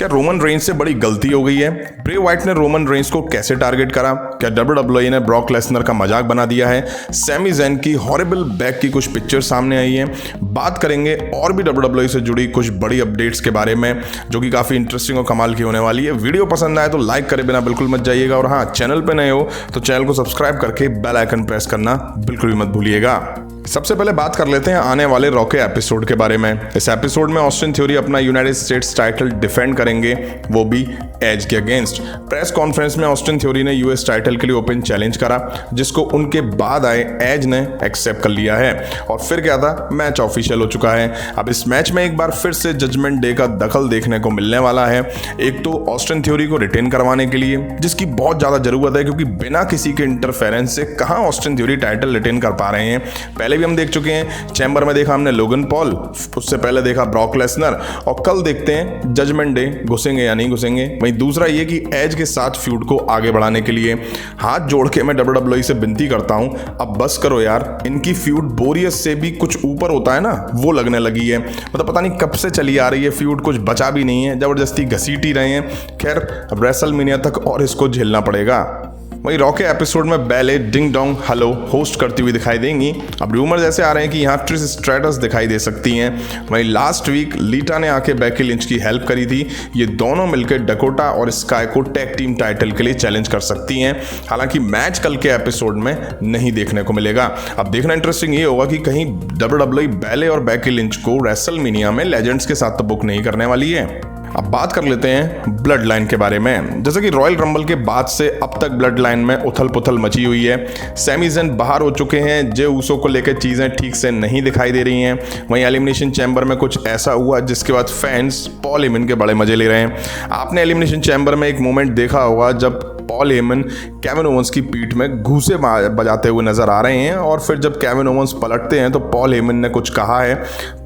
क्या Roman Reigns से बड़ी गलती हो गई है? ब्रे वाइट ने रोमन रेंज को कैसे टारगेट करा? क्या WWE ने ब्रॉक लेसनर का मजाक बना दिया है? सैमी ज़ैन की हॉरिबल बैक की कुछ पिक्चर सामने आई हैं। बात करेंगे और भी WWE से जुड़ी कुछ बड़ी अपडेट्स के बारे में जो कि काफ़ी इंटरेस्टिंग और कमाल की होने वाली है। वीडियो पसंद आए तो लाइक करे बिना बिल्कुल मत जाइएगा, और हाँ, चैनल पे नए हो तो चैनल को सब्सक्राइब करके बेल आइकन प्रेस करना बिल्कुल भी मत भूलिएगा। सबसे पहले बात कर लेते हैं आने वाले रॉ के एपिसोड के बारे में। इस एपिसोड में ऑस्टिन थ्योरी अपना यूनाइटेड स्टेट्स टाइटल डिफेंड करेंगे, वो भी एज के अगेंस्ट। प्रेस कॉन्फ्रेंस में ऑस्टिन थ्योरी ने यूएस टाइटल के लिए ओपन चैलेंज करा, जिसको उनके बाद आए एज ने एक्सेप्ट कर लिया है। और फिर क्या था, मैच ऑफिशियल हो चुका है। अब इस मैच में एक बार फिर से जजमेंट डे का दखल देखने को मिलने वाला है। एक तो ऑस्टिन थ्योरी को रिटेन करवाने के लिए, जिसकी बहुत ज़्यादा जरूरत है, क्योंकि बिना किसी के इंटरफेरेंस से कहाँ ऑस्टिन थ्योरी टाइटल रिटेन कर पा रहे हैं। पहले भी हम देख चुके हैं, चैम्बर में देखा हमने लोगन पॉल, उससे पहले देखा ब्रॉक लेसनर, और कल देखते हैं जजमेंट डे घुसेंगे या नहीं घुसेंगे। वहीं दूसरा ये कि एज के साथ फ्यूड को आगे बढ़ाने के लिए हाथ जोड़ के मैं WWE से विनती करता हूं, अब बस करो यार। इनकी फ्यूड बोरियस से भी कुछ ऊपर होता है ना, वो लगने लगी है। मतलब पता नहीं कब से चली आ रही है फ्यूड, कुछ बचा भी नहीं है, जबरदस्ती घसीट ही रहे हैं। खैर, अब रेसलमेनिया तक और इसको झेलना पड़ेगा। वहीं रॉ के एपिसोड में ballet ding dong hello host करती हुई दिखाई देंगी। अब रूमर्स ऐसे आ रहे हैं कि यहाँ ट्रिस स्ट्रेटस दिखाई दे सकती हैं। वहीं लास्ट वीक लीटा ने आके बेकी लिंच की हेल्प करी थी। ये दोनों मिलकर डकोटा और स्काई को टैग टीम टाइटल के लिए चैलेंज कर सकती हैं। हालांकि मैच कल के एपिसोड में नहीं देखने को मिलेगा। अब देखना इंटरेस्टिंग ये होगा कि कहीं WWE बैले और बेकी लिंच को रेसलमेनिया में लेजेंड्स के साथ तो बुक नहीं करने वाली है। अब बात कर लेते हैं ब्लड लाइन के बारे में। जैसे कि रॉयल रंबल के बाद से अब तक ब्लड लाइन में उथल पुथल मची हुई है। सैमी ज़ैन बाहर हो चुके हैं, जे ऊसो को लेकर चीज़ें ठीक से नहीं दिखाई दे रही हैं। वहीं एलिमिनेशन चैम्बर में कुछ ऐसा हुआ जिसके बाद फैंस पॉल हेमन के बड़े मजे ले रहे हैं। आपने एलिमिनेशन चैम्बर में एक मोमेंट देखा होगा जब पॉल हेमन केविन ओवेंस की पीठ में घूंसे बजाते हुए नजर आ रहे हैं, और फिर जब केविन ओवेंस पलटते हैं तो पॉल हेमन ने कुछ कहा है।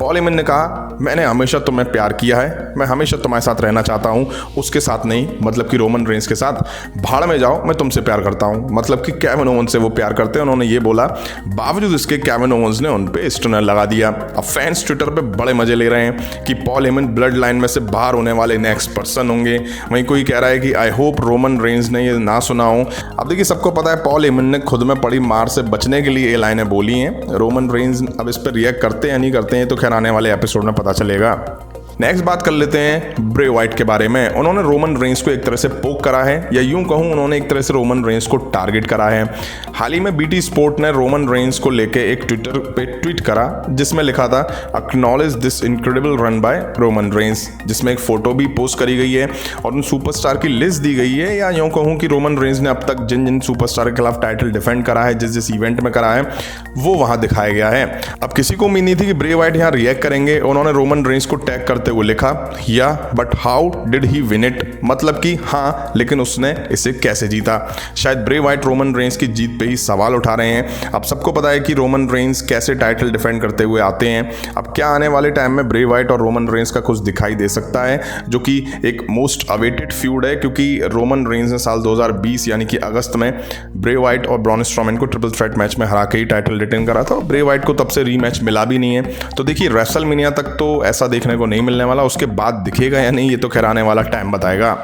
पॉल हेमन ने कहा, मैंने हमेशा तुम्हें प्यार किया है, मैं हमेशा तुम्हारे साथ रहना चाहता हूं, उसके साथ नहीं, मतलब कि रोमन रेंज के साथ। भाड़ में जाओ, मैं तुमसे प्यार करता हूं। मतलब कि केविन ओवेंस से वो प्यार करते हैं, उन्होंने ये बोला। बावजूद इसके केविन ओवेंस ने उन पे स्टनर लगा दिया। अब फैंस ट्विटर पे बड़े मजे ले रहे हैं कि पॉल हेमन ब्लड लाइन में से बाहर होने वाले नेक्स्ट पर्सन होंगे। वहीं कोई कह रहा है कि आई होप रोमन रेंज ने ना सुना हूं। अब देखिए, सबको पता है पॉल हेमन ने खुद में पड़ी मार से बचने के लिए ये लाइनें बोली हैं। रोमन रेंज अब इस पर रिएक्ट करते हैं या नहीं करते हैं तो खैर आने वाले एपिसोड में पता चलेगा। नेक्स्ट बात कर लेते हैं ब्रे वाइट के बारे में। उन्होंने रोमन रेंज को एक तरह से पोक करा है, या यूं कहूं उन्होंने एक तरह से रोमन रेंज को टारगेट करा है। हाल ही में BT स्पोर्ट ने रोमन रेंज को लेके एक ट्विटर पे ट्वीट करा जिसमें लिखा था acknowledge this incredible run by Roman Reigns, जिसमें एक फोटो भी पोस्ट करी गई है और उन सुपरस्टार की लिस्ट दी गई है, या यूं कहूं कि रोमन रेंज ने अब तक जिन जिन सुपरस्टार के खिलाफ टाइटल डिफेंड करा है, जिस जिस इवेंट में करा है, वो वहां दिखाया गया है। अब किसी को उम्मीद नहीं थी कि ब्रे वाइट यहाँ रिएक्ट करेंगे। उन्होंने रोमन रेंज को टैग करते हुए लिखा, या but how did he win it, मतलब कि हाँ, लेकिन उसने इसे कैसे जीता। शायद ब्रे वाइट रोमन रेंज की जीत पे ही सवाल उठा रहे हैं। अब सबको पता है कि रोमन रेंज कैसे टाइटल डिफेंड करते हुए आते हैं। अब क्या आने वाले टाइम में ब्रे वाइट और रोमन रेंज का कुछ दिखाई दे सकता है, जो कि एक मोस्ट अवेटेड फ्यूड है, क्योंकि रोमन रेंज ने साल 2020 यानी कि अगस्त में ब्रे वाइट और ब्रॉन स्ट्रोमैन को ट्रिपल थ्रेट मैच में हरा के ही टाइटल रिटेन करा था। ब्रे वाइट को तब से रीमैच मिला भी नहीं है। तो देखिए, रेसलमेनिया तक तो ऐसा देखने को नहीं मिलने वाला, उसके बाद दिखेगा या नहीं ये तो खैर आने वाला टाइम बताएगा।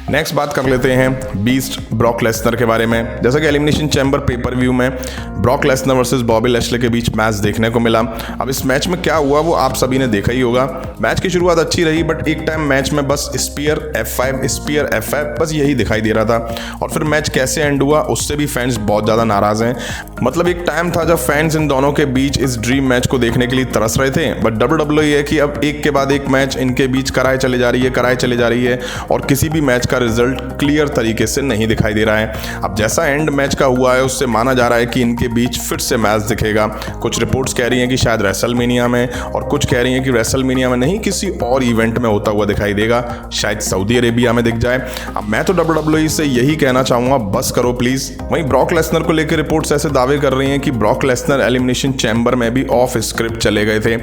नेक्स्ट बात कर लेते हैं बीस्ट ब्रॉक लेसनर के बारे में। जैसा कि एलिमिनेशन चैम्बर पेपर व्यू में ब्रॉक लेसनर वर्सेस बॉबी लैशले के बीच मैच देखने को मिला। अब इस मैच में क्या हुआ वो आप सभी ने देखा ही होगा। मैच की शुरुआत अच्छी रही, बट एक टाइम मैच में बस स्पीयर F5 बस यही दिखाई दे रहा था, और फिर मैच कैसे एंड हुआ उससे भी फैंस बहुत ज़्यादा नाराज हैं। मतलब एक टाइम था जब फैंस इन दोनों के बीच इस ड्रीम मैच को देखने के लिए तरस रहे थे, बट WWE है कि अब एक के बाद एक मैच इनके बीच कराए चले जा रही है, और किसी भी मैच का रिजल्ट क्लियर तरीके से नहीं दिखाई दे रहा है। अब जैसा एंड मैच का हुआ है उससे माना जा रहा है कि इनके बीच फिर से मैच दिखेगा। कुछ रिपोर्ट्स कह रही हैं कि शायद रेसलमेनिया में, और कुछ कह रही हैं कि रेसलमेनिया में नहीं, किसी और इवेंट में होता हुआ दिखाई देगा, शायद सऊदी अरेबिया में दिख जाए। अब मैं तो WWE से यही कहना चाहूंगा, बस करो प्लीज। वहीं ब्रॉक लेसनर को लेकर रिपोर्ट्स ऐसे दावे कर रही हैं कि ब्रॉक लेसनर एलिमिनेशन चैम्बर में भी ऑफ स्क्रिप्ट चले गए थे।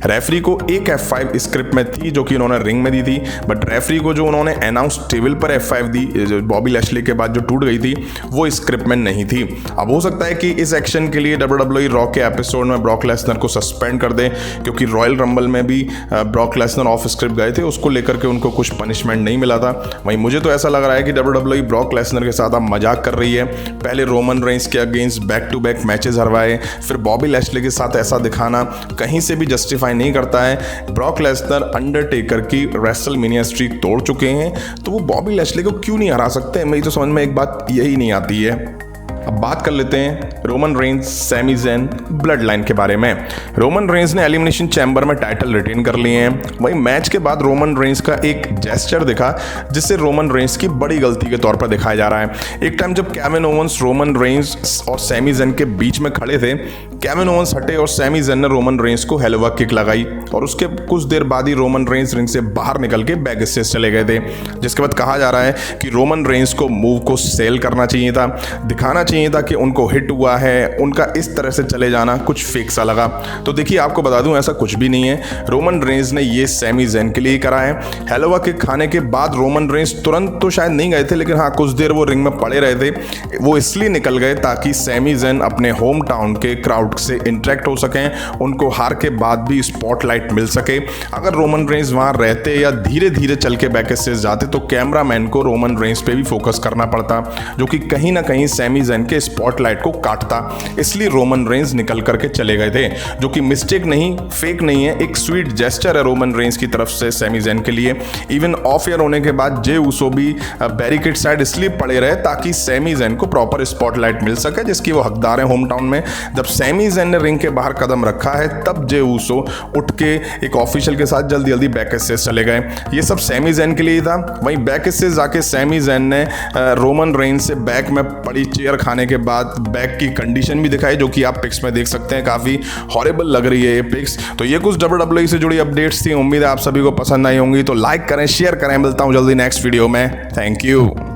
रेफरी को एक F5 स्क्रिप्ट में थी जो कि उन्होंने रिंग में दी थी, बट रेफरी को जो उन्होंने अनाउंस टेबल पर नंबर F5 दी बॉबी लैशली के बाद जो टूट गई थी वो स्क्रिप्ट में नहीं थी। अब हो सकता है कि इस एक्शन के लिए WWE रॉ के एपिसोड में ब्रॉक लेसनर को सस्पेंड कर दे, क्योंकि रॉयल रंबल में भी ब्रॉक लेसनर ऑफ स्क्रिप्ट गए थे, उसको लेकर के उनको कुछ पनिशमेंट नहीं मिला था। वहीं मुझे तो ऐसा लग रहा है कि WWE ब्रॉक लेसनर के साथ अब मजाक कर रही है। पहले रोमन रेंस के against back to back matches हरवाए, फिर बॉबी लैशली के साथ ऐसा दिखाना कहीं से भी जस्टिफाई नहीं करता है। ब्रॉक लेसनर अंडरटेकर की रेसलमेनिया स्ट्रीक तोड़ चुके हैं, तो वो बॉबी लैशली को क्यों नहीं हरा सकते? मेरी तो समझ में एक बात यही नहीं आती है। अब बात कर लेते हैं रोमन रेंस सैमी ज़ैन ब्लड लाइन के बारे में। रोमन रेंस ने एलिमिनेशन चैम्बर में टाइटल रिटेन कर लिए हैं। वहीं मैच के बाद रोमन रेंस का एक जेस्चर दिखा जिससे रोमन रेंस की बड़ी गलती के तौर पर दिखाया जा रहा है। एक टाइम जब केविन ओवंस रोमन रेंस और सैमी ज़ैन के बीच में खड़े थे, केविन ओवंस हटे और सैमी ज़ैन ने रोमन रेंस को हेलवा किक लगाई और उसके कुछ देर बाद ही रोमन रेंस रिंग से बाहर निकल के बैक स्टेज चले गए थे। जिसके बाद कहा जा रहा है कि रोमन रेंस को मूव को सेल करना चाहिए था, दिखाना चाहिए था कि उनको हिट हुआ है। उनका इस तरह से चले जाना कुछ फेक सा लगा। तो देखिए, आपको बता दूं ऐसा कुछ भी नहीं है। रोमन रेंस ने ये सैमी ज़ैन के लिए करा है। हेलवा किक खाने के बाद रोमन रेंस तुरंत तो शायद नहीं गए थे, लेकिन हाँ कुछ देर वो रिंग में पड़े रहे थे। वो इसलिए निकल गए ताकि सैमी ज़ैन अपने होम टाउन के क्राउड से इंटरेक्ट हो सकें, उनको हार के बाद भी स्पॉटलाइट मिल सके। अगर रोमन रेंस वहाँ रहते या धीरे धीरे चल के बैक स्टेज जाते तो कैमरामैन को रोमन रेंस पे भी फोकस करना पड़ता, जो कि कहीं ना कहीं सैमी ज़ैन के स्पॉटलाइट को काटता। इसलिए रोमन रेंस निकल करके चले गए थे, जो कि मिस्टेक नहीं, फेक नहीं है, एक स्वीट जेस्चर है रोमन रेंस की तरफ से सैमी ज़ैन के लिए। इवन ऑफ एयर होने के बाद जे ऊसो भी बैरिकेड साइड इसलिए पड़े रहे ताकि सैमी ज़ैन को प्रॉपर स्पॉटलाइट मिल सके, जिसकी वो हकदार है होम टाउन में। जब सैमी ज़ैन ने रिंग के बाहर कदम रखा है तब जे ऊसो उठ के एक ऑफिशियल के साथ जल्दी जल्दी बैक स्टेज चले गए। ये सब सैमी ज़ैन के लिए था। वहीं बैक स्टेज जाके सैमी ज़ैन ने रोमन रेंस से बैक में पड़ी चेयर खाने के बाद बैक की कंडीशन भी दिखाई, जो कि आप पिक्स में देख सकते हैं। काफ़ी हॉरिबल लग रही है ये पिक्स। तो ये कुछ WWE से जुड़ी अपडेट्स थी। उम्मीद है आप सभी को पसंद आई होंगी। तो लाइक करें, शेयर करें। मिलता हूँ जल्दी नेक्स्ट वीडियो में। Thank you.